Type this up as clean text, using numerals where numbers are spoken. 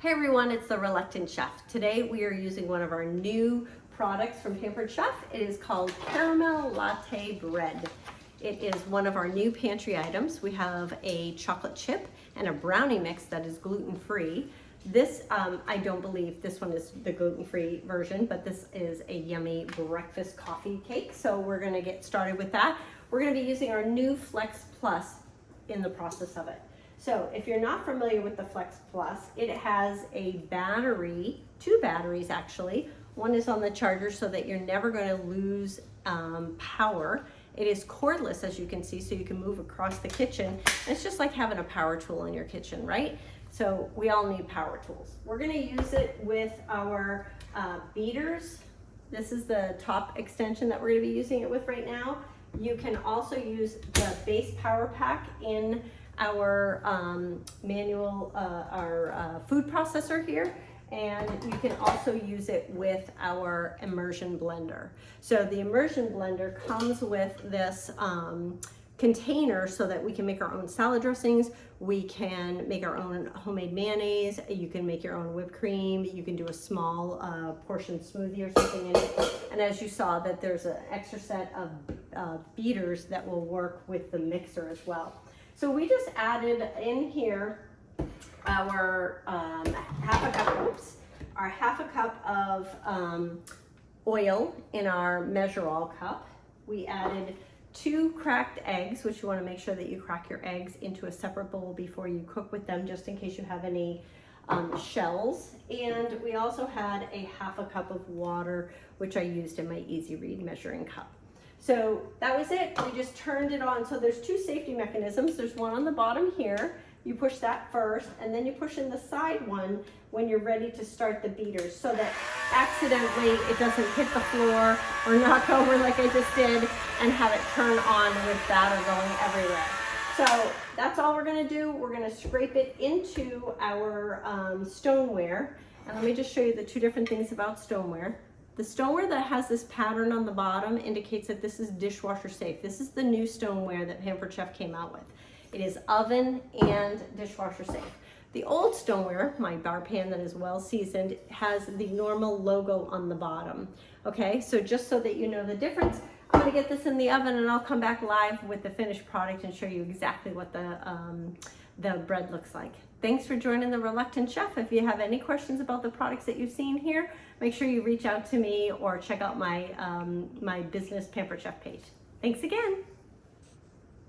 Hey everyone, it's the Reluctant Chef. Today we are using one of our new products from Pampered Chef. It is called Caramel Latte Bread. It is one of our new pantry items. We have a chocolate chip and a brownie mix that is gluten-free. This, I don't believe this one is the gluten-free version, but this is a yummy breakfast coffee cake. So we're gonna get started with that. We're gonna be using our new Flex Plus in the process of it. So if you're not familiar with the Flex Plus, it has a battery, two batteries actually. One is on the charger so that you're never going to lose power. It is cordless, as you can see, so you can move across the kitchen. It's just like having a power tool in your kitchen, right? So we all need power tools. We're going to use it with our beaters. This is the top extension that we're going to be using it with right now. You can also use the base power pack in our food processor here, and you can also use it with our immersion blender. So the immersion blender comes with this container so that we can make our own salad dressings, we can make our own homemade mayonnaise, you can make your own whipped cream, you can do a small portion smoothie or something in it. And as you saw, that there's an extra set of beaters that will work with the mixer as well. So we just added in here our half a cup of oil in our measure-all cup. We added 2 cracked eggs, which you want to make sure that you crack your eggs into a separate bowl before you cook with them, just in case you have any shells. And we also had a half a cup of water, which I used in my Easy Read measuring cup. So that was it. We just turned it on. So there's 2 safety mechanisms. There's one on the bottom here. You push that first, and then you push in the side one when you're ready to start the beaters, so that accidentally it doesn't hit the floor or knock over like I just did and have it turn on with batter going everywhere. So that's all we're gonna do. We're gonna scrape it into our stoneware. And let me just show you the 2 different things about stoneware. The stoneware that has this pattern on the bottom indicates that this is dishwasher safe. This is the new stoneware that Pampered Chef came out with. It is oven and dishwasher safe. The old stoneware, my bar pan that is well seasoned, has the normal logo on the bottom. Okay, so just so that you know the difference, I'm gonna get this in the oven and I'll come back live with the finished product and show you exactly what the bread looks like. Thanks for joining the Reluctant Chef. If you have any questions about the products that you've seen here, make sure you reach out to me or check out my, my business Pampered Chef page. Thanks again.